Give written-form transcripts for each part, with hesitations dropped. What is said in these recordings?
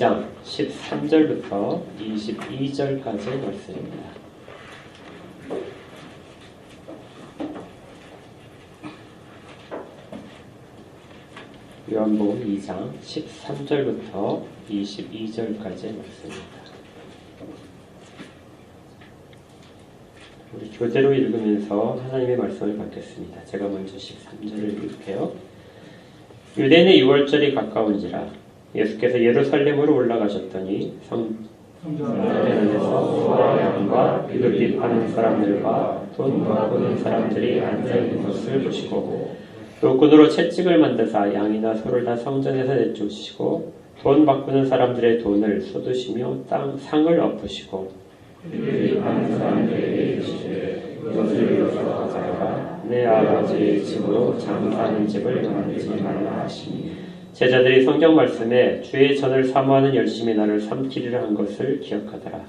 2장 13절부터 22절까지의 말씀입니다. 요한복음 2장 13절부터 22절까지의 말씀입니다. 우리 교대로 읽으면서 하나님의 말씀을 받겠습니다. 제가 먼저 13절을 읽을게요. 유대인의 유월절이 가까운지라 예수께서 예루살렘으로 올라가셨더니 성전에서 소와 양과 비둘기 파는 사람들과 돈 바꾸는 사람들이 앉아있는 것을 보시고 또 꾼으로 채찍을 만드사 양이나 소를 다 성전에서 내쫓으시고 돈 바꾸는 사람들의 돈을 쏟으시며 상을 엎으시고 비둘기 파는 사람들에게 이르시되 이것을 여기서 가져가라 내 아버지의 집으로 장사하는 집을 만들지 말라 하시니 제자들이 성경 말씀에 주의 전을 사모하는 열심히 나를 삼키리라 한 것을 기억하더라.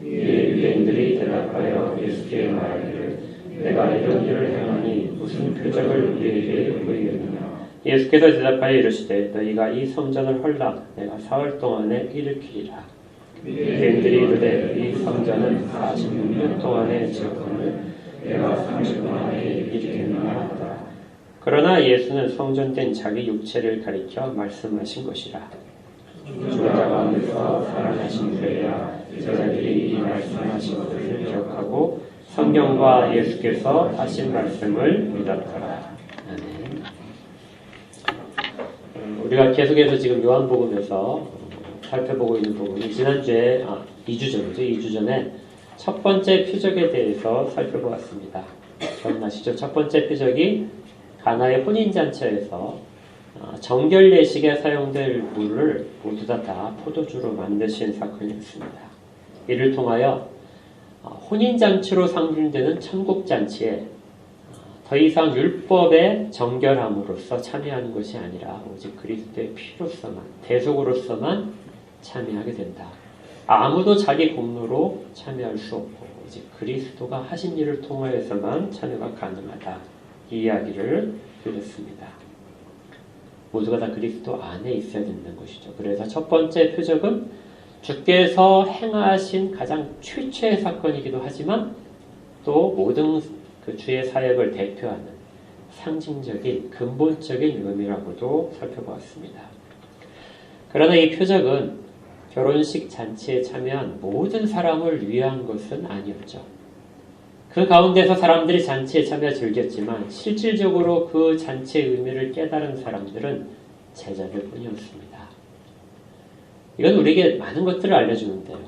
이에 유대인들이 대답하여 예수께 말하기를 내가 이런 일을 행하니 무슨 표적을 우리에게 보이겠느냐. 예수께서 대답하여 이르시되 너희가 이 성전을 헐라 내가 사흘 동안에 일으키리라. 유대인들이 이르되 이 성전은 46년 동안에 지었거늘 내가 30년 안에 일으키겠느냐 하더라. 그러나 예수는 성전된 자기 육체를 가리켜 말씀하신 것이라. 죽은 자 가운데서 살아나신 후에야 제자들이 이 말씀하신 것을 기억하고 성경과 예수께서 하신 말씀을 믿었더라. 아멘. 우리가 계속해서 지금 요한복음에서 살펴보고 있는 부분이 지난주에 2주 전이죠. 2주 전에 첫 번째 표적에 대해서 살펴보았습니다. 기억나시죠? 첫 번째 표적이 가나의 혼인잔치에서 정결 예식에 사용될 물을 모두 다 포도주로 만드신 사건이었습니다. 이를 통하여 혼인잔치로 상징되는 천국잔치에 더 이상 율법의 정결함으로써 참여하는 것이 아니라 오직 그리스도의 피로서만, 대속으로서만 참여하게 된다. 아무도 자기 공로로 참여할 수 없고 오직 그리스도가 하신 일을 통하여서만 참여가 가능하다. 이 이야기를 드렸습니다. 모두가 다 그리스도 안에 있어야 된다는 것이죠. 그래서 첫 번째 표적은 주께서 행하신 가장 최초의 사건이기도 하지만 또 모든 그 주의 사역을 대표하는 상징적인 근본적인 의미라고도 살펴보았습니다. 그러나 이 표적은 결혼식 잔치에 참여한 모든 사람을 위한 것은 아니었죠. 그 가운데서 사람들이 잔치에 참여 즐겼지만 실질적으로 그 잔치의 의미를 깨달은 사람들은 제자들 뿐이었습니다. 이건 우리에게 많은 것들을 알려주는데요.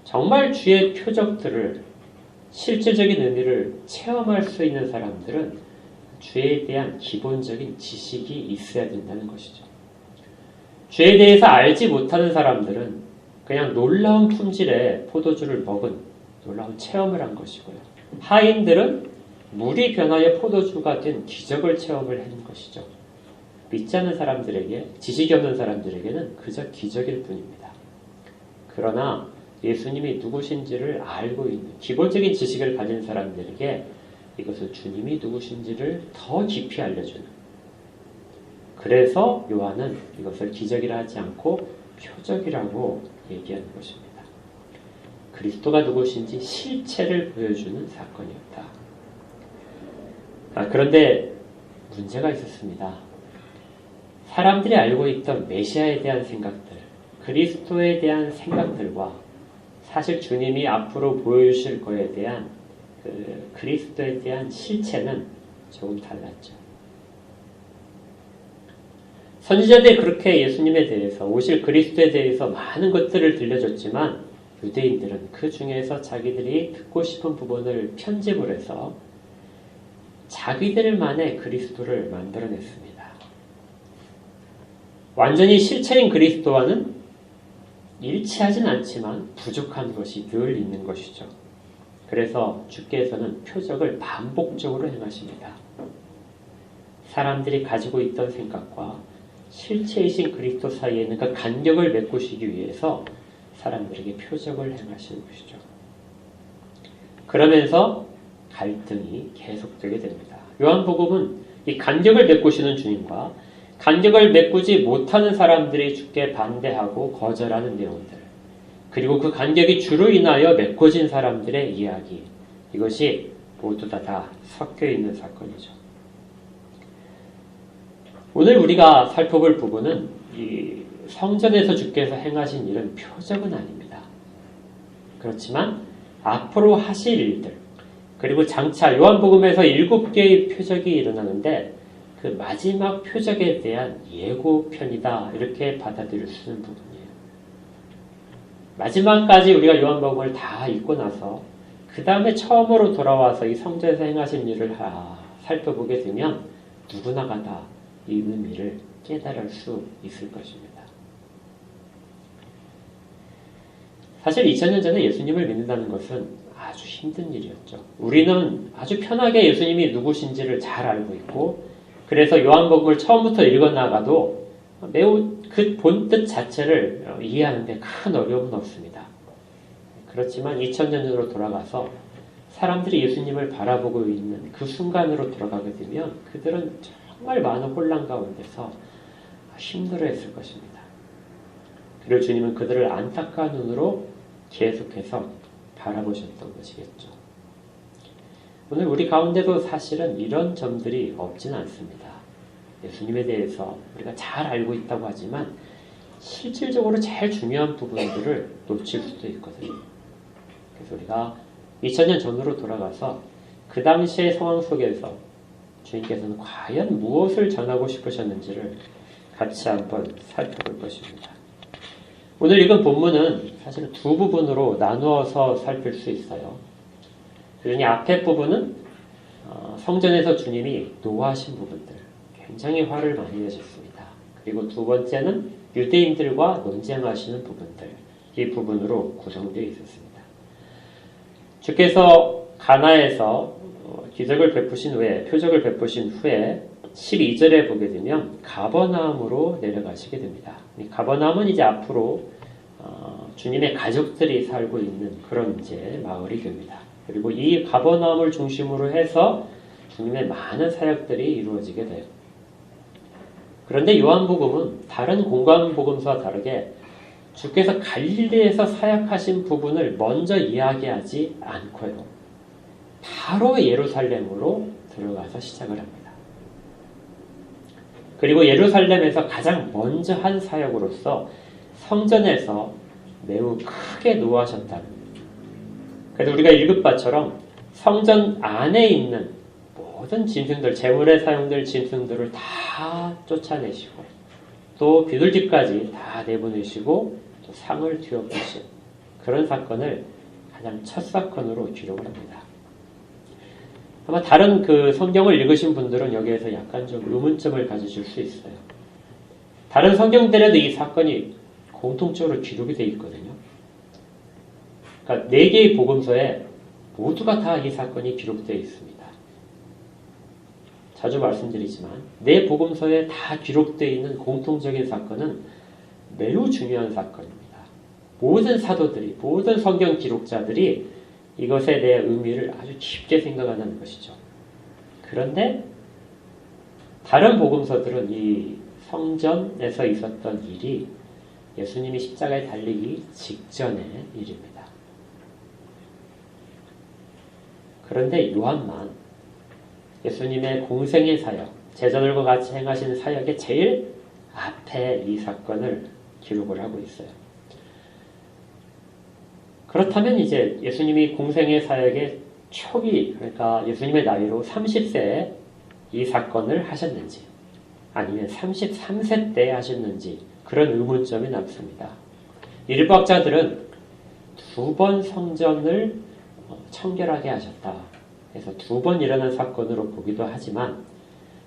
정말 주의 표적들을 실질적인 의미를 체험할 수 있는 사람들은 주에 대한 기본적인 지식이 있어야 된다는 것이죠. 주에 대해서 알지 못하는 사람들은 그냥 놀라운 품질의 포도주를 먹은 놀라운 체험을 한 것이고요. 하인들은 물이 변하여 포도주가 된 기적을 체험을 한 것이죠. 믿지 않는 사람들에게, 지식이 없는 사람들에게는 그저 기적일 뿐입니다. 그러나 예수님이 누구신지를 알고 있는 기본적인 지식을 가진 사람들에게 이것을 주님이 누구신지를 더 깊이 알려주는, 그래서 요한은 이것을 기적이라 하지 않고 표적이라고 얘기하는 것입니다. 그리스도가 누구신지 실체를 보여주는 사건이었다. 그런데 문제가 있었습니다. 사람들이 알고 있던 메시아에 대한 생각들, 그리스도에 대한 생각들과 사실 주님이 앞으로 보여주실 것에 대한 그리스도에 대한 실체는 조금 달랐죠. 선지자들이 그렇게 예수님에 대해서, 오실 그리스도에 대해서 많은 것들을 들려줬지만 유대인들은 그 중에서 자기들이 듣고 싶은 부분을 편집을 해서 자기들만의 그리스도를 만들어냈습니다. 완전히 실체인 그리스도와는 일치하진 않지만 부족한 것이 늘 있는 것이죠. 그래서 주께서는 표적을 반복적으로 행하십니다. 사람들이 가지고 있던 생각과 실체이신 그리스도 사이에 있는 그 간격을 메꾸시기 위해서 사람들에게 표적을 행하시는 것이죠. 그러면서 갈등이 계속되게 됩니다. 요한복음은 이 간격을 메꾸시는 주님과 간격을 메꾸지 못하는 사람들이 주께 반대하고 거절하는 내용들, 그리고 그 간격이 주로 인하여 메꿔진 사람들의 이야기, 이것이 모두 다 섞여 있는 사건이죠. 오늘 우리가 살펴볼 부분은 이 성전에서 주께서 행하신 일은 표적은 아닙니다. 그렇지만 앞으로 하실 일들, 그리고 장차 요한복음에서 7개의 표적이 일어나는데 그 마지막 표적에 대한 예고편이다, 이렇게 받아들일 수 있는 부분이에요. 마지막까지 우리가 요한복음을 다 읽고 나서 그 다음에 처음으로 돌아와서 이 성전에서 행하신 일을 살펴보게 되면 누구나가 다 이 의미를 깨달을 수 있을 것입니다. 사실 2000년 전에 예수님을 믿는다는 것은 아주 힘든 일이었죠. 우리는 아주 편하게 예수님이 누구신지를 잘 알고 있고, 그래서 요한복음을 처음부터 읽어나가도 매우 그 본뜻 자체를 이해하는 데 큰 어려움은 없습니다. 그렇지만 2000년 전으로 돌아가서 사람들이 예수님을 바라보고 있는 그 순간으로 돌아가게 되면 그들은 정말 많은 혼란 가운데서 힘들어했을 것입니다. 그리고 주님은 그들을 안타까운 눈으로 계속해서 바라보셨던 것이겠죠. 오늘 우리 가운데도 사실은 이런 점들이 없지는 않습니다. 예수님에 대해서 우리가 잘 알고 있다고 하지만 실질적으로 제일 중요한 부분들을 놓칠 수도 있거든요. 그래서 우리가 2000년 전으로 돌아가서 그 당시의 상황 속에서 주님께서는 과연 무엇을 전하고 싶으셨는지를 같이 한번 살펴볼 것입니다. 오늘 읽은 본문은 사실은 두 부분으로 나누어서 살필 수 있어요. 그러니 앞에 부분은 성전에서 주님이 노하신 부분들, 굉장히 화를 많이 내셨습니다. 그리고 두 번째는 유대인들과 논쟁하시는 부분들, 이 부분으로 구성되어 있었습니다. 주께서 가나에서 기적을 베푸신 후에, 표적을 베푸신 후에 12절에 보게 되면 가버나움으로 내려가시게 됩니다. 가버나움은 이제 앞으로 주님의 가족들이 살고 있는 그런 이제 마을이 됩니다. 그리고 이 가버나움을 중심으로 해서 주님의 많은 사역들이 이루어지게 돼요. 그런데 요한복음은 다른 공관복음서와 다르게 주께서 갈릴리에서 사역하신 부분을 먼저 이야기하지 않고요. 바로 예루살렘으로 들어가서 시작을 합니다. 그리고 예루살렘에서 가장 먼저 한 사역으로서 성전에서 매우 크게 노하셨다는, 그래서 우리가 읽은 바처럼 성전 안에 있는 모든 짐승들, 제물에 사용될 짐승들을 다 쫓아내시고 또 비둘기까지 다 내보내시고 또 상을 튀어보신 그런 사건을 가장 첫 사건으로 기록을 합니다. 아마 다른 그 성경을 읽으신 분들은 여기에서 약간 좀 의문점을 가지실 수 있어요. 다른 성경들에도 이 사건이 공통적으로 기록이 되어 있거든요. 그러니까 4개의 복음서에 모두가 다 이 사건이 기록되어 있습니다. 자주 말씀드리지만 4 복음서에 다 기록되어 있는 공통적인 사건은 매우 중요한 사건입니다. 모든 사도들이, 모든 성경 기록자들이 이것에 대해 의미를 아주 깊게 생각한다는 것이죠. 그런데 다른 복음서들은 이 성전에서 있었던 일이 예수님이 십자가에 달리기 직전의 일입니다. 그런데 요한만 예수님의 공생의 사역, 제자들과 같이 행하신 사역의 제일 앞에 이 사건을 기록을 하고 있어요. 그렇다면 이제 예수님이 공생의 사역의 초기, 그러니까 예수님의 나이로 30세에 이 사건을 하셨는지 아니면 33세 때 하셨는지 그런 의문점이 남습니다. 일부학자들은 2번 성전을 청결하게 하셨다. 그래서 2번 일어난 사건으로 보기도 하지만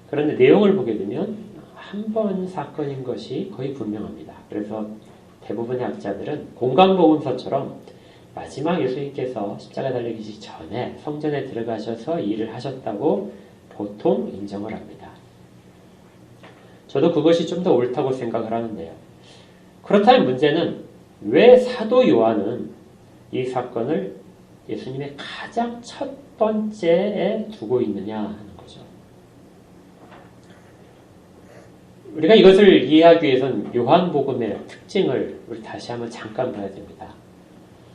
그런데 내용을 보게 되면 한 번 사건인 것이 거의 분명합니다. 그래서 대부분의 학자들은 공관복음서처럼 마지막 예수님께서 십자가 달리기 전에 성전에 들어가셔서 일을 하셨다고 보통 인정을 합니다. 저도 그것이 좀 더 옳다고 생각을 하는데요. 그렇다면 문제는 왜 사도 요한은 이 사건을 예수님의 가장 첫 번째에 두고 있느냐 하는 거죠. 우리가 이것을 이해하기 위해서는 요한복음의 특징을 우리 다시 한번 잠깐 봐야 됩니다.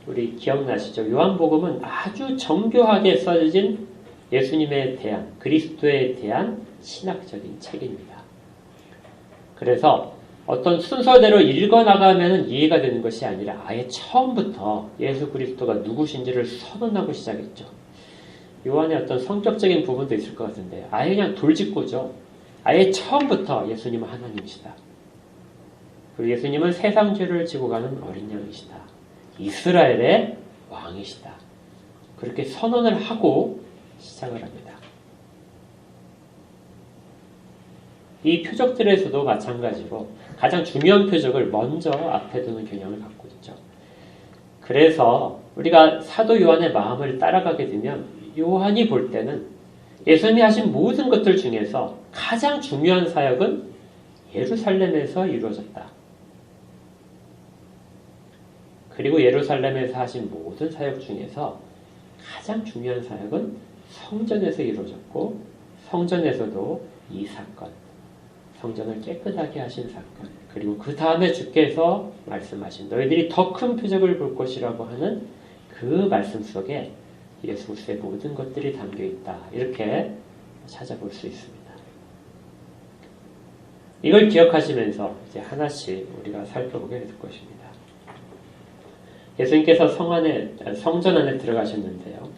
우리 기억나시죠? 요한복음은 아주 정교하게 써진 예수님에 대한, 그리스도에 대한 신학적인 책입니다. 그래서 어떤 순서대로 읽어나가면 이해가 되는 것이 아니라 아예 처음부터 예수 그리스도가 누구신지를 선언하고 시작했죠. 요한의 어떤 성격적인 부분도 있을 것 같은데 아예 그냥 돌직구죠. 아예 처음부터 예수님은 하나님이시다. 그리고 예수님은 세상 죄를 지고 가는 어린 양이시다. 이스라엘의 왕이시다. 그렇게 선언을 하고 시작을 합니다. 이 표적들에서도 마찬가지로 가장 중요한 표적을 먼저 앞에 두는 경향을 갖고 있죠. 그래서 우리가 사도 요한의 마음을 따라가게 되면 요한이 볼 때는 예수님이 하신 모든 것들 중에서 가장 중요한 사역은 예루살렘에서 이루어졌다. 그리고 예루살렘에서 하신 모든 사역 중에서 가장 중요한 사역은 성전에서 이루어졌고 성전에서도 이 사건, 성전을 깨끗하게 하신 사건, 그리고 그 다음에 주께서 말씀하신 너희들이 더 큰 표적을 볼 것이라고 하는 그 말씀 속에 예수 그리스도의 모든 것들이 담겨있다. 이렇게 찾아볼 수 있습니다. 이걸 기억하시면서 이제 하나씩 우리가 살펴보게 될 것입니다. 예수님께서 성전 안에 들어가셨는데요.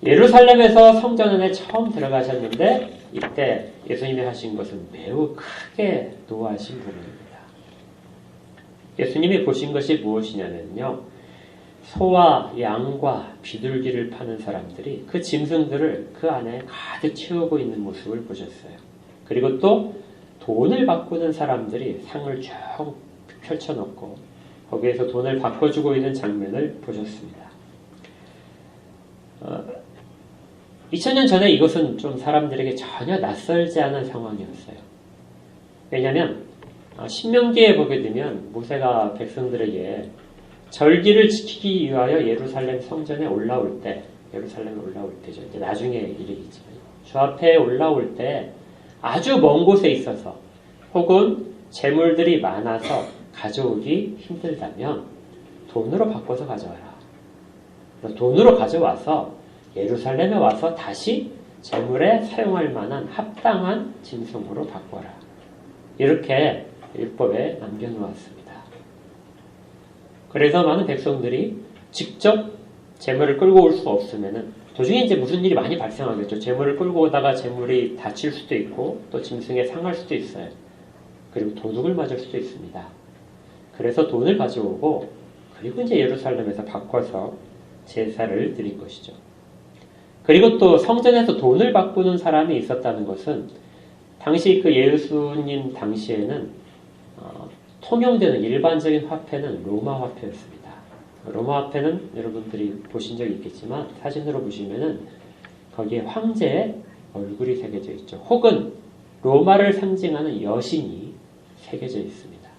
예루살렘에서 성전 안에 처음 들어가셨는데 이때 예수님이 하신 것은 매우 크게 노하신 부분입니다. 예수님이 보신 것이 무엇이냐면요. 소와 양과 비둘기를 파는 사람들이 그 짐승들을 그 안에 가득 채우고 있는 모습을 보셨어요. 그리고 또 돈을 바꾸는 사람들이 상을 쭉 펼쳐놓고 거기에서 돈을 바꿔주고 있는 장면을 보셨습니다. 2000년 전에 이것은 좀 사람들에게 전혀 낯설지 않은 상황이었어요. 왜냐하면 신명기에 보게 되면 모세가 백성들에게 절기를 지키기 위하여 예루살렘 성전에 올라올 때, 예루살렘에 올라올 때죠. 이제 나중에 일이겠지만 주 앞에 올라올 때 아주 먼 곳에 있어서 혹은 재물들이 많아서 가져오기 힘들다면 돈으로 바꿔서 가져와라. 돈으로 가져와서 예루살렘에 와서 다시 재물에 사용할 만한 합당한 짐승으로 바꿔라. 이렇게 율법에 남겨놓았습니다. 그래서 많은 백성들이 직접 재물을 끌고 올 수 없으면은 도중에 이제 무슨 일이 많이 발생하겠죠. 재물을 끌고 오다가 재물이 다칠 수도 있고 또 짐승에 상할 수도 있어요. 그리고 도둑을 맞을 수도 있습니다. 그래서 돈을 가져오고 그리고 이제 예루살렘에서 바꿔서 제사를 드린 것이죠. 그리고 또 성전에서 돈을 바꾸는 사람이 있었다는 것은 당시 그 예수님 당시에는 통용되는 일반적인 화폐는 로마 화폐였습니다. 로마 화폐는 여러분들이 보신 적이 있겠지만 사진으로 보시면은 거기에 황제의 얼굴이 새겨져 있죠. 혹은 로마를 상징하는 여신이 새겨져 있습니다.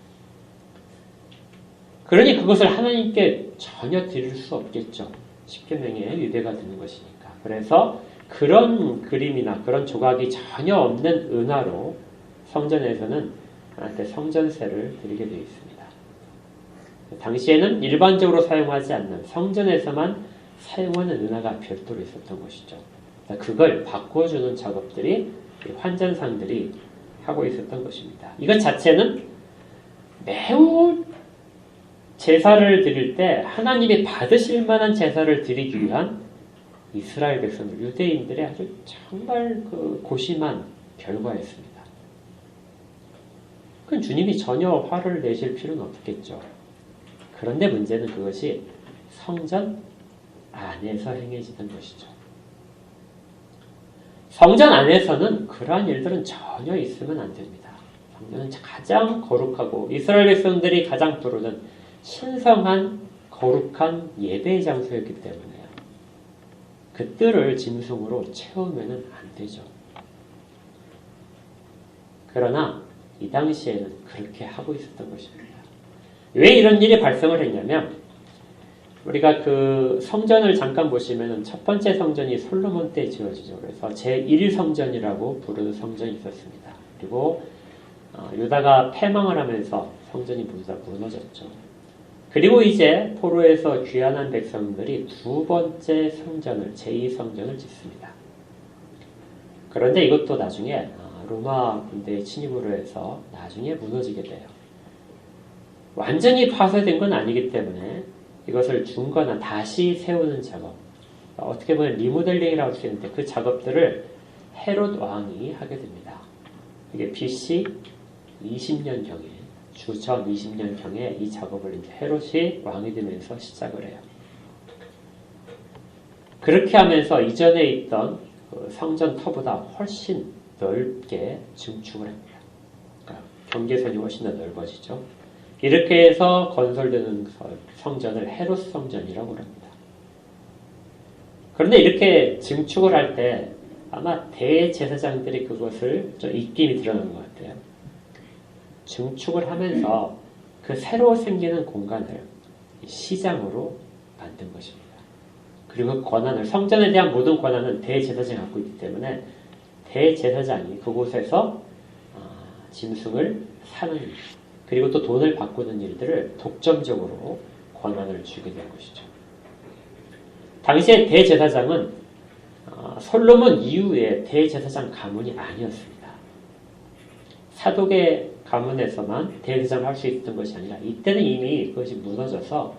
그러니 그것을 하나님께 전혀 드릴 수 없겠죠. 십계명에 위배가 되는 것이니까. 그래서 그런 그림이나 그런 조각이 전혀 없는 은화로 성전에서는 성전세를 드리게 되어 있습니다. 당시에는 일반적으로 사용하지 않는 성전에서만 사용하는 은화가 별도로 있었던 것이죠. 그걸 바꿔주는 작업들이 환전상들이 하고 있었던 것입니다. 이것 자체는 매우 제사를 드릴 때 하나님이 받으실 만한 제사를 드리기 위한 이스라엘 백성들, 유대인들의 아주 정말 고심한 결과였습니다. 그건 주님이 전혀 화를 내실 필요는 없겠죠. 그런데 문제는 그것이 성전 안에서 행해지던 것이죠. 성전 안에서는 그러한 일들은 전혀 있으면 안 됩니다. 성전은 가장 거룩하고 이스라엘 백성들이 가장 부르는 신성한 거룩한 예배의 장소였기 때문에요. 그 뜰을 짐승으로 채우면 안 되죠. 그러나 이 당시에는 그렇게 하고 있었던 것입니다. 왜 이런 일이 발생을 했냐면 우리가 그 성전을 잠깐 보시면 첫 번째 성전이 솔로몬 때 지어지죠. 그래서 제1성전이라고 부르는 성전이 있었습니다. 그리고 유다가 패망을 하면서 성전이 무너졌죠. 그리고 이제 포로에서 귀환한 백성들이 두 번째 성전을, 제2성전을 짓습니다. 그런데 이것도 나중에 로마 군대의 침입으로 해서 나중에 무너지게 돼요. 완전히 파쇄된 건 아니기 때문에 이것을 중건한 다시 세우는 작업, 어떻게 보면 리모델링이라고 할 수 있는데 그 작업들을 헤롯 왕이 하게 됩니다. 이게 BC 20년경에, 주전 20년경에 이 작업을 이제 헤롯이 왕이 되면서 시작을 해요. 그렇게 하면서 이전에 있던 그 성전 터보다 훨씬 넓게 증축을 합니다. 그러니까 경계선이 훨씬 더 넓어지죠. 이렇게 해서 건설되는 성전을 헤롯 성전이라고 합니다. 그런데 이렇게 증축을 할 때 아마 대제사장들이 그것을 좀 입김이 드러난 것 같아요. 증축을 하면서 그 새로 생기는 공간을 시장으로 만든 것입니다. 그리고 그 권한을, 성전에 대한 모든 권한은 대제사장이 갖고 있기 때문에 대제사장이 그곳에서 짐승을 사는 일, 그리고 또 돈을 바꾸는 일들을 독점적으로 권한을 주게 된 것이죠. 당시에 대제사장은 솔로몬 이후에 대제사장 가문이 아니었습니다. 사독의 가문에서만 대제사장을 할 수 있었던 것이 아니라 이때는 이미 그것이 무너져서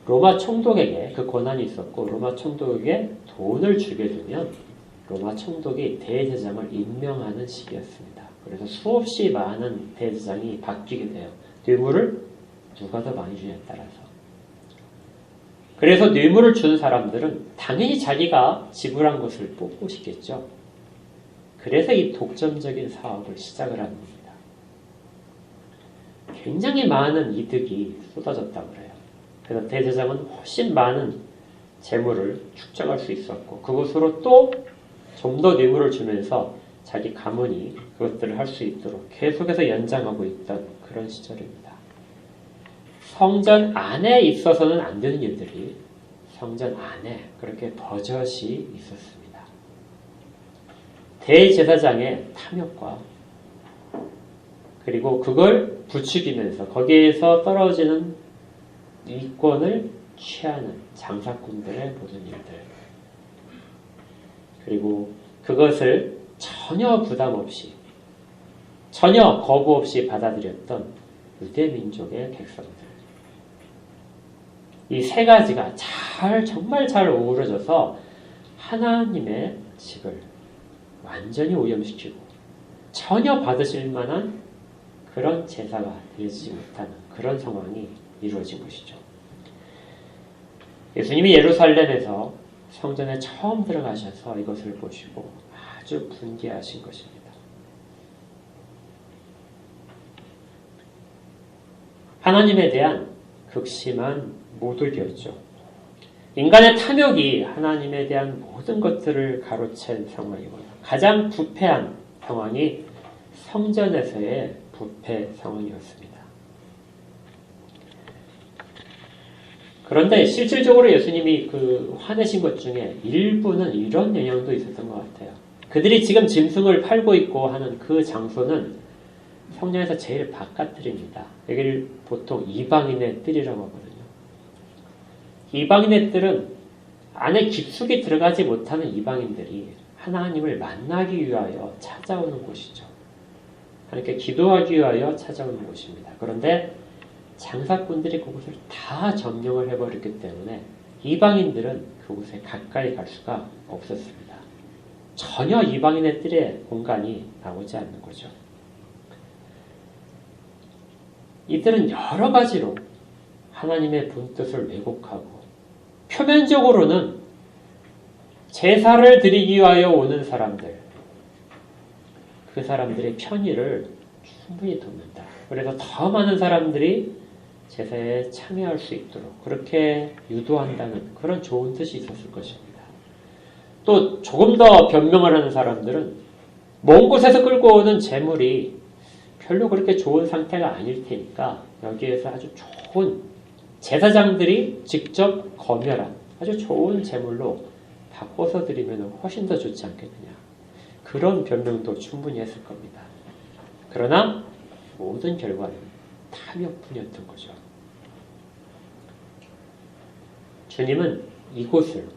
로마 총독에게 그 권한이 있었고 로마 총독에게 돈을 주게 되면 로마 총독이 대제사장을 임명하는 시기였습니다. 그래서 수없이 많은 대제사장이 바뀌게 돼요. 뇌물을 누가 더 많이 주냐에 따라서. 그래서 뇌물을 준 사람들은 당연히 자기가 지불한 것을 뽑고 싶겠죠. 그래서 이 독점적인 사업을 시작을 하는 겁니다. 굉장히 많은 이득이 쏟아졌다고 해요. 그래서 대제사장은 훨씬 많은 재물을 축적할 수 있었고 그것으로 또 좀 더 뇌물을 주면서 자기 가문이 그것들을 할 수 있도록 계속해서 연장하고 있던 그런 시절입니다. 성전 안에 있어서는 안 되는 일들이 성전 안에 그렇게 버젓이 있었습니다. 대제사장의 탐욕과 그리고 그걸 부추기면서 거기에서 떨어지는 이권을 취하는 장사꾼들의 모든 일들, 그리고 그것을 전혀 부담 없이, 전혀 거부 없이 받아들였던 유대 민족의 백성들. 이 세 가지가 정말 잘 어우러져서 하나님의 집을 완전히 오염시키고 전혀 받으실 만한 그런 제사가 되지 못하는 그런 상황이 이루어진 것이죠. 예수님이 예루살렘에서 성전에 처음 들어가셔서 이것을 보시고 아주 분개하신 것입니다. 하나님에 대한 극심한 모독이었죠. 인간의 탐욕이 하나님에 대한 모든 것들을 가로챈 상황이고요. 가장 부패한 상황이 성전에서의 부패 상황이었습니다. 그런데 실질적으로 예수님이 화내신 것 중에 일부는 이런 영향도 있었던 것 같아요. 그들이 지금 짐승을 팔고 있고 하는 그 장소는 성전에서 제일 바깥들입니다. 여기를 보통 이방인의 뜰이라고 하거든요. 이방인의 뜰은 안에 깊숙이 들어가지 못하는 이방인들이 하나님을 만나기 위하여 찾아오는 곳이죠. 하나님께 기도하기 위하여 찾아오는 곳입니다. 그런데 장사꾼들이 그곳을 다 점령을 해버렸기 때문에 이방인들은 그곳에 가까이 갈 수가 없었습니다. 전혀 이방인의 뜰에 공간이 나오지 않는 거죠. 이들은 여러 가지로 하나님의 본뜻을 왜곡하고 표면적으로는 제사를 드리기 위하여 오는 사람들, 그 사람들의 편의를 충분히 돕는다. 그래서 더 많은 사람들이 제사에 참여할 수 있도록 그렇게 유도한다는 그런 좋은 뜻이 있었을 것입니다. 또 조금 더 변명을 하는 사람들은 먼 곳에서 끌고 오는 재물이 별로 그렇게 좋은 상태가 아닐 테니까 여기에서 아주 좋은 제사장들이 직접 검열한 아주 좋은 재물로 바꿔서 드리면 훨씬 더 좋지 않겠느냐. 그런 변명도 충분히 했을 겁니다. 그러나 모든 결과는 탐욕뿐이었던 거죠. 주님은 이곳을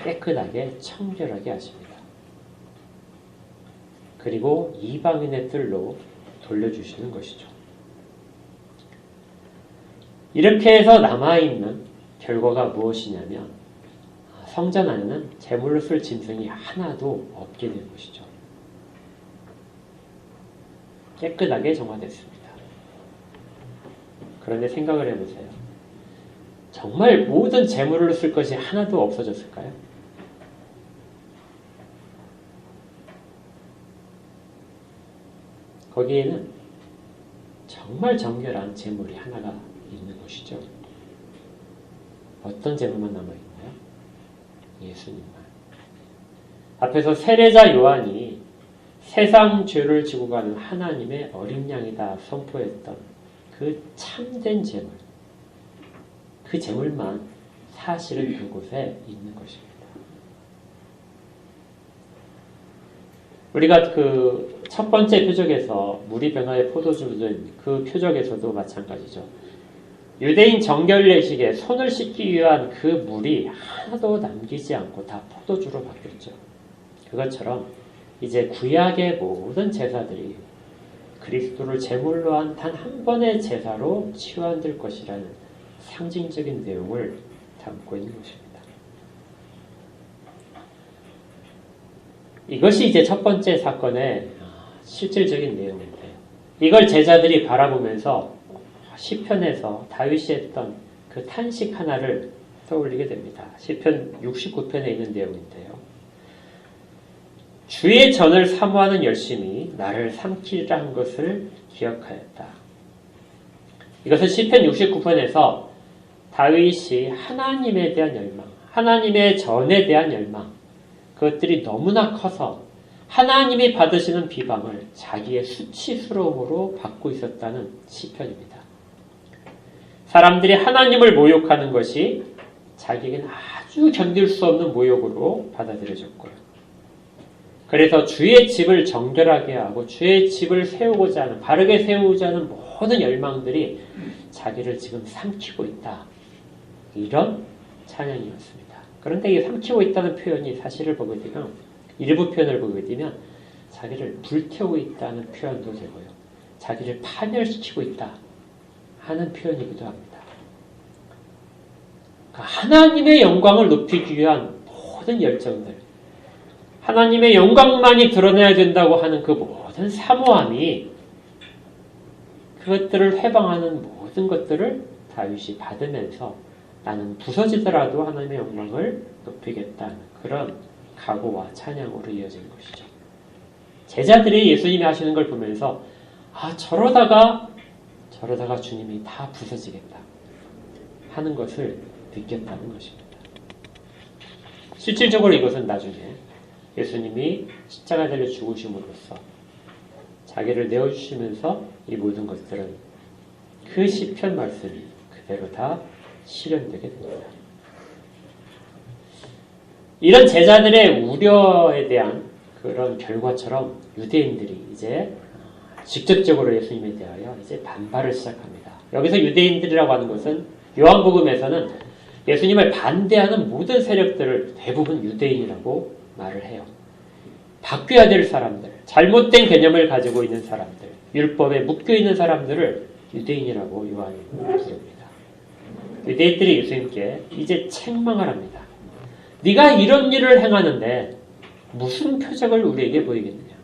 깨끗하게 청결하게 하십니다. 그리고 이방인의 뜰로 돌려주시는 것이죠. 이렇게 해서 남아있는 결과가 무엇이냐면 성전 안에는 제물로 쓸 짐승이 하나도 없게 된 것이죠. 깨끗하게 정화됐습니다. 그런데 생각을 해보세요. 정말 모든 제물로 쓸 것이 하나도 없어졌을까요? 거기에는 정말 정결한 제물이 하나가 있는 것이죠. 어떤 제물만 남아있나요? 예수님만. 앞에서 세례자 요한이 세상 죄를 지고 가는 하나님의 어린 양이다 선포했던 그 참된 제물, 그 제물만 사실은 그곳에 있는 것입니다. 우리가 그 첫 번째 표적에서 물이 변화의 포도주를 든 그 표적에서도 마찬가지죠. 유대인 정결 예식에 손을 씻기 위한 그 물이 하나도 남기지 않고 다 포도주로 바뀌었죠. 그것처럼 이제 구약의 모든 제사들이 그리스도를 제물로 한 단 한 번의 제사로 치환될 것이라는 상징적인 내용을 담고 있는 것입니다. 이것이 이제 첫 번째 사건의 실질적인 내용인데요. 이걸 제자들이 바라보면서 시편에서 다윗이 했던 그 탄식 하나를 떠올리게 됩니다. 시편 69편에 있는 내용인데요. 주의 전을 사모하는 열심이 나를 삼키리라 한 것을 기억하였다. 이것은 시편 69편에서 다윗이 하나님에 대한 열망, 하나님의 전에 대한 열망, 그것들이 너무나 커서 하나님이 받으시는 비방을 자기의 수치스러움으로 받고 있었다는 시편입니다. 사람들이 하나님을 모욕하는 것이 자기에게는 아주 견딜 수 없는 모욕으로 받아들여졌고요. 그래서 주의 집을 정결하게 하고 주의 집을 세우고자 하는, 바르게 세우고자 하는 모든 열망들이 자기를 지금 삼키고 있다. 이런 찬양이었습니다. 그런데 이 삼키고 있다는 표현이 사실을 보게 되면, 일부 표현을 보게 되면 자기를 불태우고 있다는 표현도 되고요. 자기를 파멸시키고 있다 하는 표현이기도 합니다. 그러니까 하나님의 영광을 높이기 위한 모든 열정들, 하나님의 영광만이 드러내야 된다고 하는 그 모든 사모함이, 그것들을 회방하는 모든 것들을 다윗이 받으면서 나는 부서지더라도 하나님의 영광을 높이겠다는 그런 각오와 찬양으로 이어진 것이죠. 제자들이 예수님이 하시는 걸 보면서 저러다가 주님이 다 부서지겠다 하는 것을 느꼈다는 것입니다. 실질적으로 이것은 나중에 예수님이 십자가에 달려 죽으심으로써 자기를 내어주시면서 이 모든 것들은 그 시편 말씀이 그대로 다 실현되게 됩니다. 이런 제자들의 우려에 대한 그런 결과처럼 유대인들이 이제 직접적으로 예수님에 대하여 이제 반발을 시작합니다. 여기서 유대인들이라고 하는 것은 요한복음에서는 예수님을 반대하는 모든 세력들을 대부분 유대인이라고 말을 해요. 바뀌어야 될 사람들, 잘못된 개념을 가지고 있는 사람들, 율법에 묶여 있는 사람들을 유대인이라고 요한이 부릅니다. 유대인들이 예수님께 이제 책망을 합니다. 네가 이런 일을 행하는데 무슨 표적을 우리에게 보이겠느냐.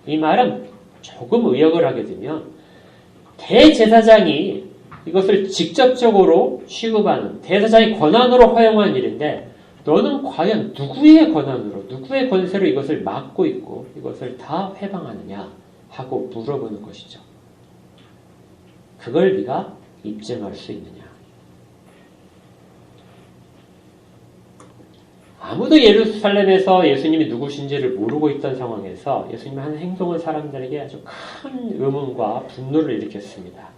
이 말은 조금 의역을 하게 되면 대제사장이 이것을 직접적으로 취급하는, 대제사장의 권한으로 허용한 일인데 너는 과연 누구의 권한으로, 누구의 권세로 이것을 막고 있고 이것을 다 회방하느냐 하고 물어보는 것이죠. 그걸 네가 입증할 수 있느냐. 아무도 예루살렘에서 예수님이 누구신지를 모르고 있던 상황에서 예수님의 한 행동은 사람들에게 아주 큰 의문과 분노를 일으켰습니다.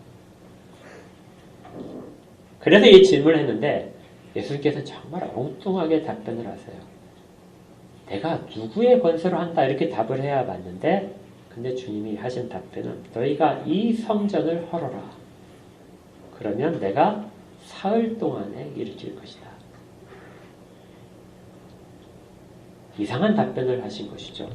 그래서 이 질문을 했는데 예수님께서 정말 엉뚱하게 답변을 하세요. 내가 누구의 권세로 한다 이렇게 답을 해야 맞는데 근데 주님이 하신 답변은 너희가 이 성전을 헐어라. 그러면 내가 사흘 동안에 일으킬 것이다. 이상한 답변을 하신 것이죠.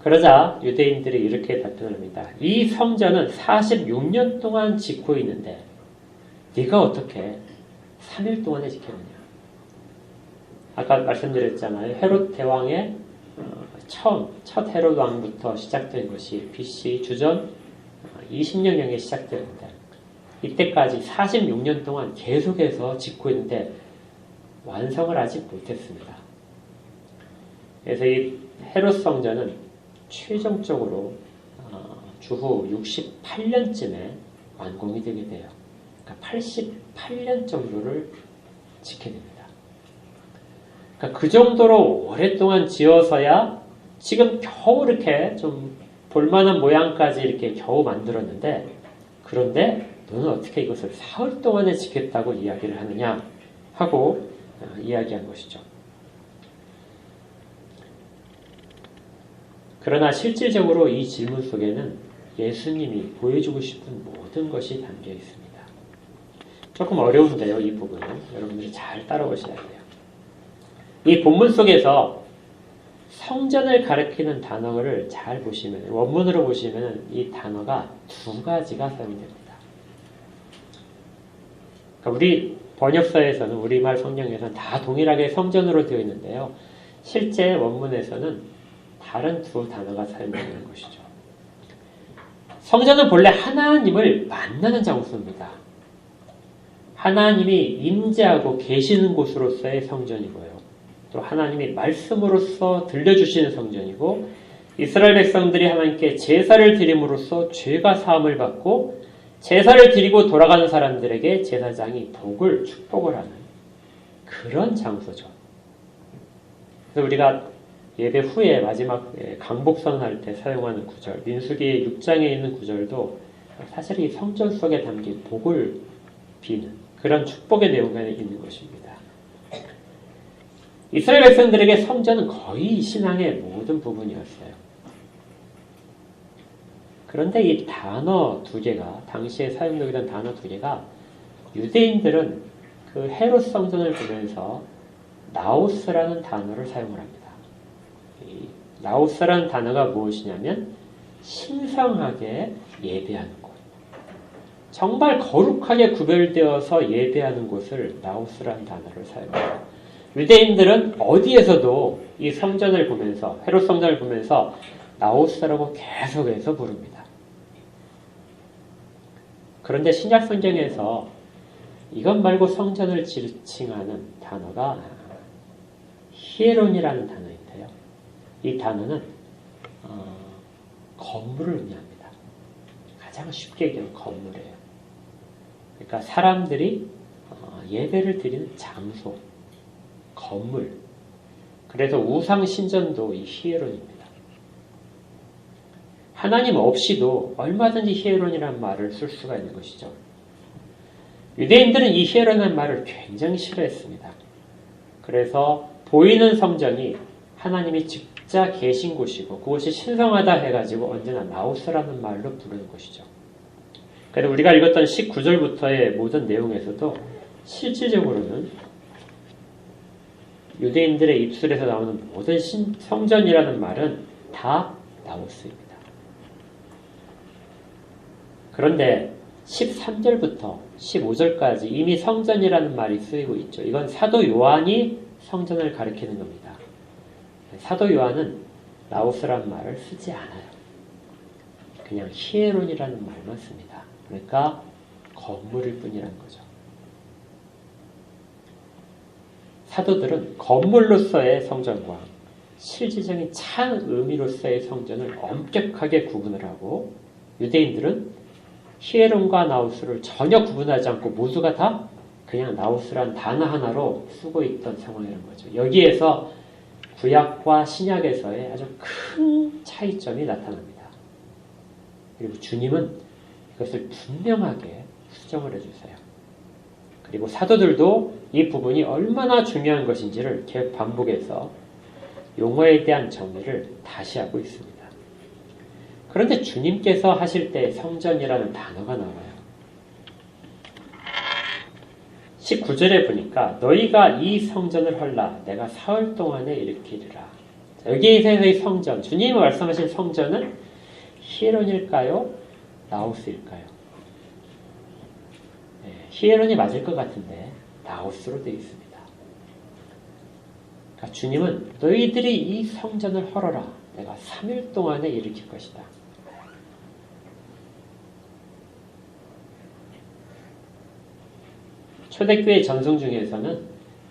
그러자 유대인들이 이렇게 답변을 합니다. 이 성전은 46년 동안 짓고 있는데 네가 어떻게 3일 동안에 지켰느냐. 아까 말씀드렸잖아요. 헤롯 대왕의 첫 헤롯 왕부터 시작된 것이 BC 주전 20년경에 시작되었는데 이때까지 46년 동안 계속해서 짓고 있는데 완성을 아직 못했습니다. 그래서 이 헤롯 성전은 최종적으로 주후 68년쯤에 완공이 되게 돼요. 그러니까 88년 정도를 지켜야 됩니다. 그러니까 그 정도로 오랫동안 지어서야 지금 겨우 이렇게 좀 볼만한 모양까지 이렇게 겨우 만들었는데 그런데 너는 어떻게 이것을 사흘 동안에 지켰다고 이야기를 하느냐 하고 이야기한 것이죠. 그러나 실질적으로 이 질문 속에는 예수님이 보여주고 싶은 모든 것이 담겨 있습니다. 조금 어려운데요, 이 부분은. 여러분들이 잘 따라오셔야 돼요. 이 본문 속에서 성전을 가리키는 단어를 잘 보시면, 원문으로 보시면 이 단어가 두 가지가 사용됩니다. 그러니까 우리 번역서에서는, 우리말 성경에서는 다 동일하게 성전으로 되어 있는데요. 실제 원문에서는 다른 두 단어가 사용되는 것이죠. 성전은 본래 하나님을 만나는 장소입니다. 하나님이 임재하고 계시는 곳으로서의 성전이고요. 또 하나님이 말씀으로써 들려주시는 성전이고 이스라엘 백성들이 하나님께 제사를 드림으로써 죄가 사함을 받고 제사를 드리고 돌아가는 사람들에게 제사장이 축복을 하는 그런 장소죠. 그래서 우리가 예배 후에 마지막 강복선 할 때 사용하는 구절, 민수기 6장에 있는 구절도 사실 이 성전 속에 담긴 복을 비는 그런 축복의 내용이 있는 것입니다. 이스라엘 백성들에게 성전은 거의 신앙의 모든 부분이었어요. 그런데 이 단어 두 개가, 당시에 사용되던 단어 두 개가 유대인들은 그 헤롯 성전을 보면서 나우스라는 단어를 사용을 합니다. 이 나우스라는 단어가 무엇이냐면 신성하게 예배하는 곳. 정말 거룩하게 구별되어서 예배하는 곳을 나우스라는 단어를 사용합니다. 유대인들은 어디에서도 이 성전을 보면서, 헤롯 성전을 보면서 나우스라고 계속해서 부릅니다. 그런데 신약 성경에서 이것 말고 성전을 지칭하는 단어가 히에론이라는 단어인데요. 이 단어는 건물을 의미합니다. 가장 쉽게 얘기하면 건물이에요. 그러니까 사람들이 예배를 드리는 장소, 건물. 그래서 우상 신전도 이 히에론입니다. 하나님 없이도 얼마든지 히에론이라는 말을 쓸 수가 있는 것이죠. 유대인들은 이 히에론이라는 말을 굉장히 싫어했습니다. 그래서 보이는 성전이 하나님이 직접 계신 곳이고 그곳이 신성하다 해가지고 언제나 나우스라는 말로 부르는 것이죠. 그래서 우리가 읽었던 19절부터의 모든 내용에서도 실질적으로는 유대인들의 입술에서 나오는 모든 성전이라는 말은 다 나우스입니다. 그런데 13절부터 15절까지 이미 성전이라는 말이 쓰이고 있죠. 이건 사도 요한이 성전을 가리키는 겁니다. 사도 요한은 나우스라는 말을 쓰지 않아요. 그냥 히에론이라는 말만 씁니다. 그러니까 건물일 뿐이라는 거죠. 사도들은 건물로서의 성전과 실질적인 참 의미로서의 성전을 엄격하게 구분을 하고 유대인들은 히에론과 나우스를 전혀 구분하지 않고 모두가 다 그냥 나우스란 단어 하나로 쓰고 있던 상황이라는 거죠. 여기에서 구약과 신약에서의 아주 큰 차이점이 나타납니다. 그리고 주님은 이것을 분명하게 수정을 해주세요. 그리고 사도들도 이 부분이 얼마나 중요한 것인지를 계속 반복해서 용어에 대한 정의를 다시 하고 있습니다. 그런데 주님께서 하실 때 성전이라는 단어가 나와요. 19절에 보니까 너희가 이 성전을 헐라 내가 사흘 동안에 일으키리라. 여기에서의 성전, 주님이 말씀하신 성전은 히에론일까요? 나우스일까요? 네, 히에론이 맞을 것 같은데 나우스로 되어 있습니다. 그러니까 주님은 너희들이 이 성전을 헐어라. 내가 3일 동안에 일으킬 것이다. 초대교회 전송 중에서는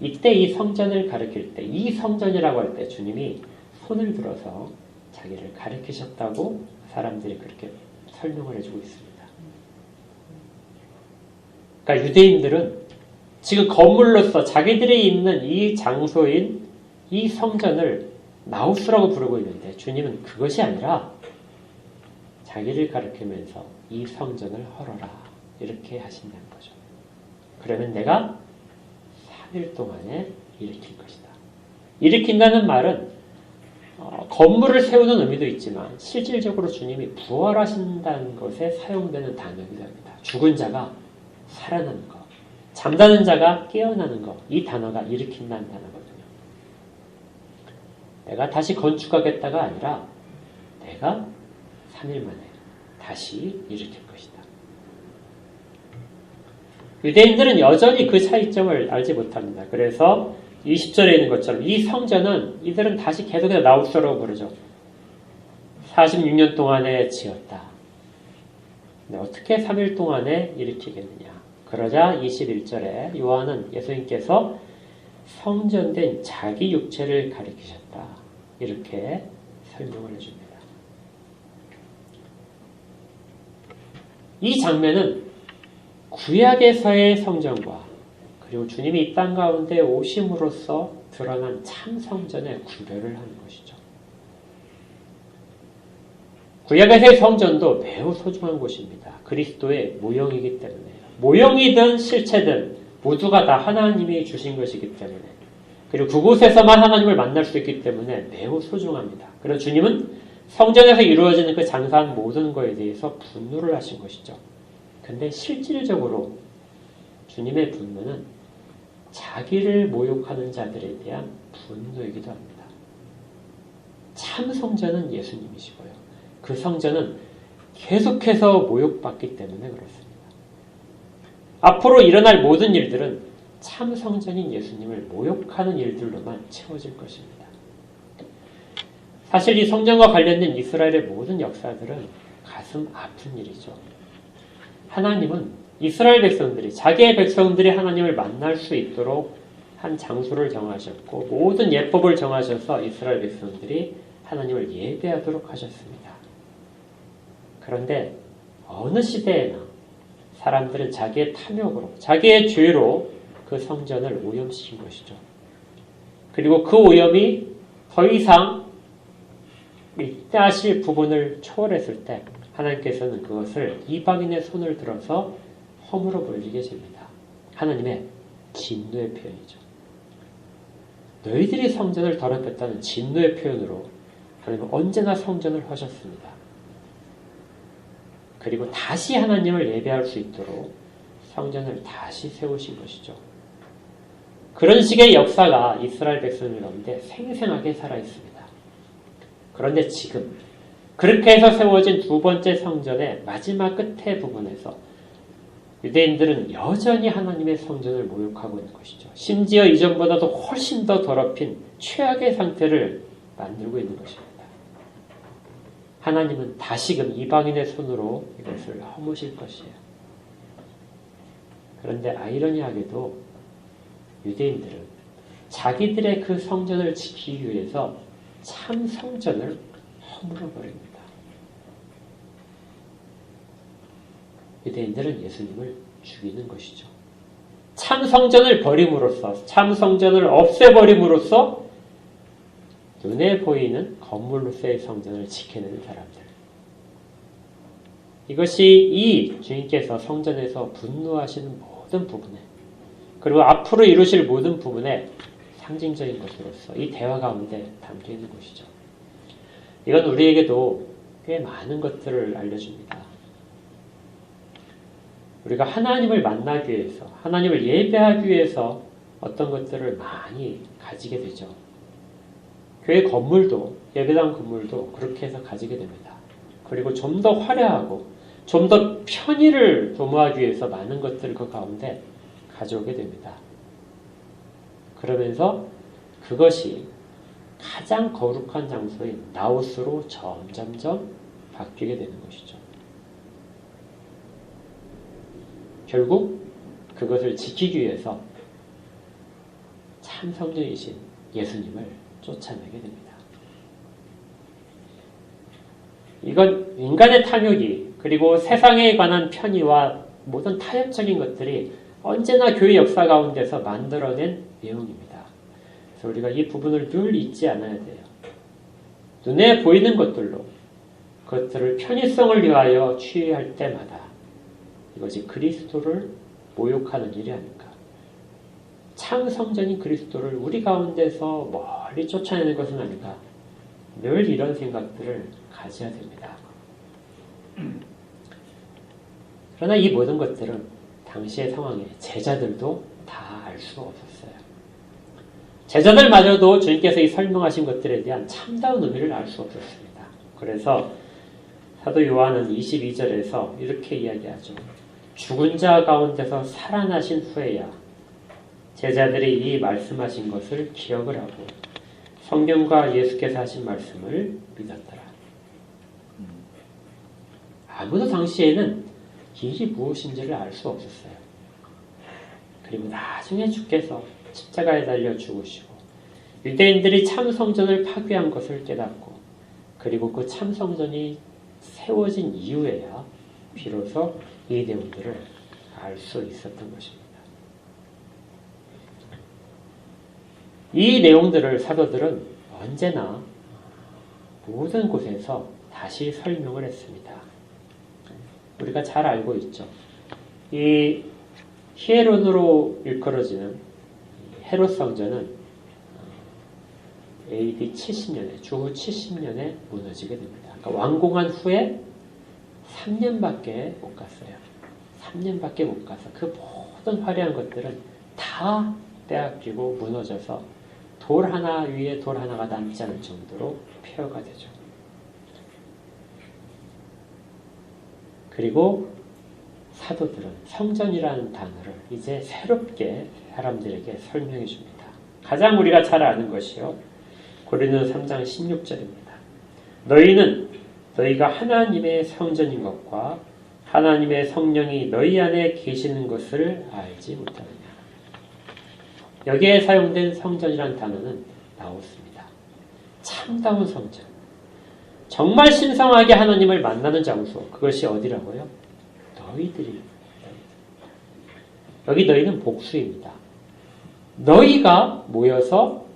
이때 이 성전을 가리킬 때, 이 성전이라고 할 때 주님이 손을 들어서 자기를 가리키셨다고 사람들이 그렇게 설명을 해주고 있습니다. 그러니까 유대인들은 지금 건물로서 자기들이 있는 이 장소인 이 성전을 나우스라고 부르고 있는데 주님은 그것이 아니라 자기를 가리키면서 이 성전을 헐어라 이렇게 하신다는 거죠. 그러면 내가 3일 동안에 일으킬 것이다. 일으킨다는 말은 건물을 세우는 의미도 있지만 실질적으로 주님이 부활하신다는 것에 사용되는 단어이기도 합니다. 죽은 자가 살아나는 것, 잠자는 자가 깨어나는 것, 이 단어가 일으킨다는 단어거든요. 내가 다시 건축하겠다가 아니라 내가 3일 만에 다시 일으킬 것이다. 유대인들은 여전히 그 차이점을 알지 못합니다. 그래서 20절에 있는 것처럼 이 성전은 이들은 다시 계속해서 나우스라고 부르죠. 46년 동안에 지었다. 근데 어떻게 3일 동안에 일으키겠느냐. 그러자 21절에 요한은 예수님께서 성전된 자기 육체를 가리키셨다. 이렇게 설명을 해줍니다. 이 장면은 구약에서의 성전과 그리고 주님이 이 땅 가운데 오심으로써 드러난 참 성전의 구별을 하는 것이죠. 구약에서의 성전도 매우 소중한 곳입니다. 그리스도의 모형이기 때문에요. 모형이든 실체든 모두가 다 하나님이 주신 것이기 때문에 그리고 그곳에서만 하나님을 만날 수 있기 때문에 매우 소중합니다. 그래서 주님은 성전에서 이루어지는 그 장사한 모든 것에 대해서 분노를 하신 것이죠. 근데 실질적으로 주님의 분노는 자기를 모욕하는 자들에 대한 분노이기도 합니다. 참 성전은 예수님이시고요. 그 성전은 계속해서 모욕받기 때문에 그렇습니다. 앞으로 일어날 모든 일들은 참 성전인 예수님을 모욕하는 일들로만 채워질 것입니다. 사실 이 성전과 관련된 이스라엘의 모든 역사들은 가슴 아픈 일이죠. 하나님은 이스라엘 백성들이 자기의 백성들이 하나님을 만날 수 있도록 한 장소를 정하셨고 모든 예법을 정하셔서 이스라엘 백성들이 하나님을 예배하도록 하셨습니다. 그런데 어느 시대에나 사람들은 자기의 탐욕으로 자기의 죄로 그 성전을 오염시킨 것이죠. 그리고 그 오염이 더 이상 입대하실 부분을 초월했을 때 하나님께서는 그것을 이방인의 손을 들어서 허물어 버리게 됩니다. 하나님의 진노의 표현이죠. 너희들이 성전을 더럽혔다는 진노의 표현으로 하나님은 언제나 성전을 하셨습니다. 그리고 다시 하나님을 예배할 수 있도록 성전을 다시 세우신 것이죠. 그런 식의 역사가 이스라엘 백성들 가운데 생생하게 살아있습니다. 그런데 지금 그렇게 해서 세워진 두 번째 성전의 마지막 끝에 부분에서 유대인들은 여전히 하나님의 성전을 모욕하고 있는 것이죠. 심지어 이전보다도 훨씬 더 더럽힌 최악의 상태를 만들고 있는 것입니다. 하나님은 다시금 이방인의 손으로 이것을 허무실 것이에요. 그런데 아이러니하게도 유대인들은 자기들의 그 성전을 지키기 위해서 참 성전을 허물어 버립니다. 유대인들은 예수님을 죽이는 것이죠. 참 성전을 버림으로써, 참 성전을 없애버림으로써 눈에 보이는 건물로서의 성전을 지켜내는 사람들. 이것이 이 주님께서 성전에서 분노하시는 모든 부분에 그리고 앞으로 이루실 모든 부분에 상징적인 것으로서 이 대화 가운데 담겨 있는 것이죠. 이건 우리에게도 꽤 많은 것들을 알려줍니다. 우리가 하나님을 만나기 위해서, 하나님을 예배하기 위해서 어떤 것들을 많이 가지게 되죠. 교회 건물도, 예배당 건물도 그렇게 해서 가지게 됩니다. 그리고 좀 더 화려하고 좀 더 편의를 도모하기 위해서 많은 것들을 그 가운데 가져오게 됩니다. 그러면서 그것이 가장 거룩한 장소인 나옷으로 점점점 바뀌게 되는 것이죠. 결국 그것을 지키기 위해서 참 성령이신 예수님을 쫓아내게 됩니다. 이건 인간의 탐욕이 그리고 세상에 관한 편의와 모든 타협적인 것들이 언제나 교회 역사 가운데서 만들어낸 내용입니다. 그래서 우리가 이 부분을 늘 잊지 않아야 돼요. 눈에 보이는 것들로 그것들을 편의성을 위하여 취할 때마다 이것이 그리스도를 모욕하는 일이 아닌가. 참 성전인 그리스도를 우리 가운데서 멀리 쫓아내는 것은 아닌가. 늘 이런 생각들을 가져야 됩니다. 그러나 이 모든 것들은 당시의 상황에 제자들도 다 알 수가 없었어요. 제자들마저도 주님께서 이 설명하신 것들에 대한 참다운 의미를 알 수 없었습니다. 그래서 사도 요한은 22절에서 이렇게 이야기하죠. 죽은 자 가운데서 살아나신 후에야 제자들이 이 말씀하신 것을 기억을 하고 성경과 예수께서 하신 말씀을 믿었더라. 아무도 당시에는 일이 무엇인지를 알 수 없었어요. 그리고 나중에 주께서 십자가에 달려 죽으시고 유대인들이 참 성전을 파괴한 것을 깨닫고 그리고 그 참 성전이 세워진 이후에야 비로소 이 내용들을 알 수 있었던 것입니다. 이 내용들을 사도들은 언제나 모든 곳에서 다시 설명을 했습니다. 우리가 잘 알고 있죠. 이 히에론으로 일컬어지는 헤롯 성전은 AD 70년에, 주후 70년에 무너지게 됩니다. 그러니까 완공한 후에 3년밖에 못 갔어요. 3년밖에 못 가서 그 모든 화려한 것들은 다 빼앗기고 무너져서 돌 하나 위에 돌 하나가 남지 않을 정도로 폐허가 되죠. 그리고 사도들은 성전이라는 단어를 이제 새롭게 사람들에게 설명해 줍니다. 가장 우리가 잘 아는 것이요. 고린도서 3장 16절입니다. 너희는 너희가 하나님의 성전인 것과 하나님의 성령이 너희 안에 계시는 것을 알지 못하느냐. 여기에 사용된 성전이라는 단어는 나오습니다. 참다운 성전. 정말 신성하게 하나님을 만나는 장소. 그것이 어디라고요? 너희들이. 여기 너희는 복수입니다. 너희가 모여서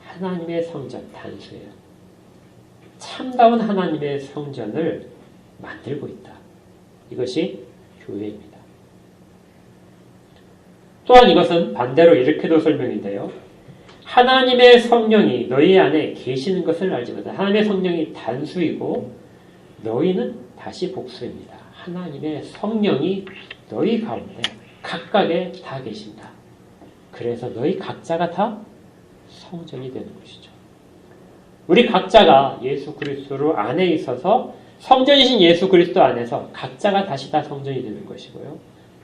하나님의 성전, 단수예요. 참다운 하나님의 성전을 만들고 있다. 이것이 교회입니다. 또한 이것은 반대로 이렇게도 설명인데요. 하나님의 성령이 너희 안에 계시는 것을 알지 못한다. 하나님의 성령이 단수이고 너희는 다시 복수입니다. 하나님의 성령이 너희 가운데 각각에 다 계신다. 그래서 너희 각자가 다 성전이 되는 것이죠. 우리 각자가 예수 그리스도 안에 있어서 성전이신 예수 그리스도 안에서 각자가 다시 다 성전이 되는 것이고요.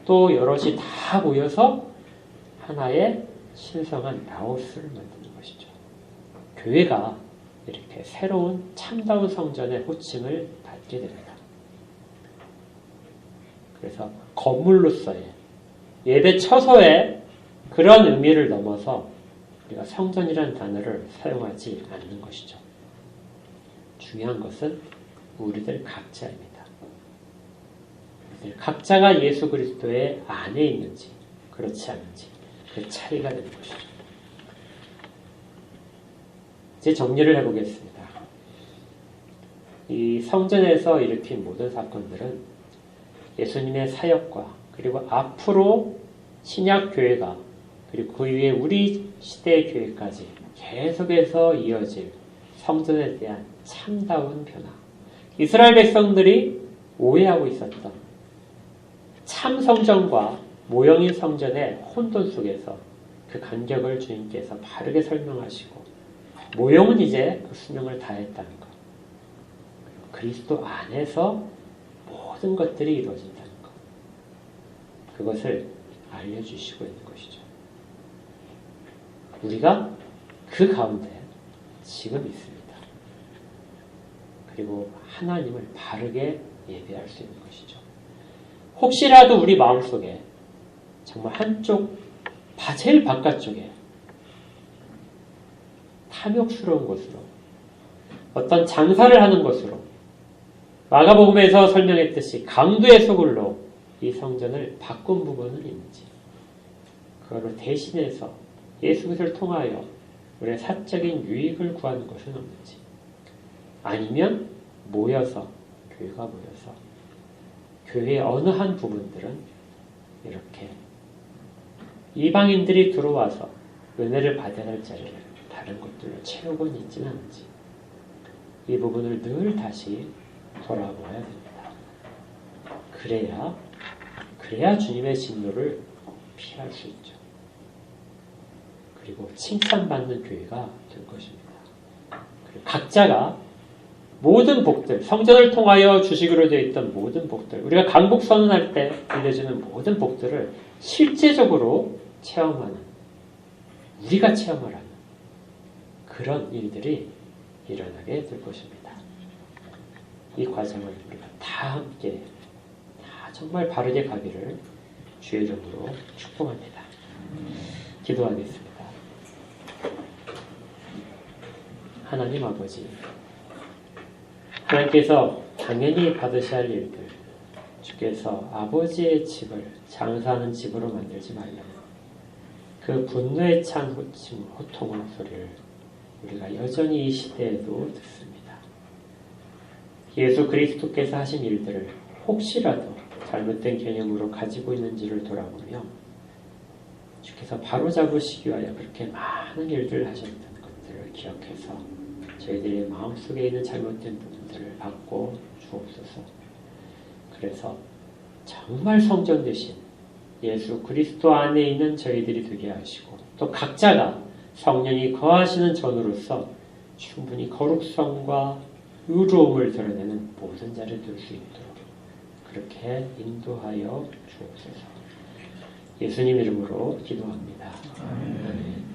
또 여럿이 다 모여서 하나의 신성한 나옷을 만드는 것이죠. 교회가 이렇게 새로운 참다운 성전의 호칭을 받게 됩니다. 그래서 건물로서의 예배 처소의 그런 의미를 넘어서 우리가 성전이라는 단어를 사용하지 않는 것이죠. 중요한 것은 우리들 각자입니다. 우리들 각자가 예수 그리스도의 안에 있는지 그렇지 않은지 그 차이가 되는 것이죠. 이제 정리를 해보겠습니다. 이 성전에서 일으킨 모든 사건들은 예수님의 사역과 그리고 앞으로 신약 교회가 그리고 그 위에 우리 시대의 교회까지 계속해서 이어질 성전에 대한 참다운 변화. 이스라엘 백성들이 오해하고 있었던 참 성전과 모형인 성전의 혼돈 속에서 그 간격을 주님께서 바르게 설명하시고 모형은 이제 그 수명을 다했다는 것. 그리스도 안에서 모든 것들이 이루어진다는 것. 그것을 알려주시고 있는 것이죠. 우리가 그 가운데 지금 있습니다. 그리고 하나님을 바르게 예배할 수 있는 것이죠. 혹시라도 우리 마음속에 정말 한쪽 제일 바깥쪽에 탐욕스러운 곳으로 어떤 장사를 하는 곳으로 마가복음에서 설명했듯이 강도의 소굴로 이 성전을 바꾼 부분은 있는지 그거를 대신해서 예수 그리스도를 통하여 우리의 사적인 유익을 구하는 것은 없는지 아니면 모여서 교회가 모여서 교회의 어느 한 부분들은 이렇게 이방인들이 들어와서 은혜를 받아야 할 자리를 다른 것들로 채우고는 있지는 않은지 이 부분을 늘 다시 돌아보아야 됩니다. 그래야 주님의 진노를 피할 수 있죠. 그리고 칭찬받는 교회가 될 것입니다. 그리고 각자가 모든 복들, 성전을 통하여 주식으로 되어 있던 모든 복들, 우리가 강복 선언할 때 들려주는 모든 복들을 실제적으로 체험하는, 우리가 체험을 하는 그런 일들이 일어나게 될 것입니다. 이 과정을 우리가 다 함께, 다 정말 바르게 가기를 주의 이름으로 축복합니다. 기도하겠습니다. 하나님 아버지, 하나님께서 당연히 받으셔야 할 일들, 주께서 아버지의 집을 장사하는 집으로 만들지 말라는 그 분노에 찬 호통의 소리를 우리가 여전히 이 시대에도 듣습니다. 예수 그리스도께서 하신 일들을 혹시라도 잘못된 개념으로 가지고 있는지를 돌아보며 주께서 바로잡으시기 위하여 그렇게 많은 일들을 하셨던 것들을 기억해서 저희들의 마음속에 있는 잘못된 부분들을 바꿔 주옵소서. 그래서 정말 성전 되신 예수 그리스도 안에 있는 저희들이 되게 하시고 또 각자가 성령이 거하시는 전으로서 충분히 거룩성과 의로움을 드러내는 모든 자를 들 수 있도록 그렇게 인도하여 주옵소서. 예수님 이름으로 기도합니다. 아멘.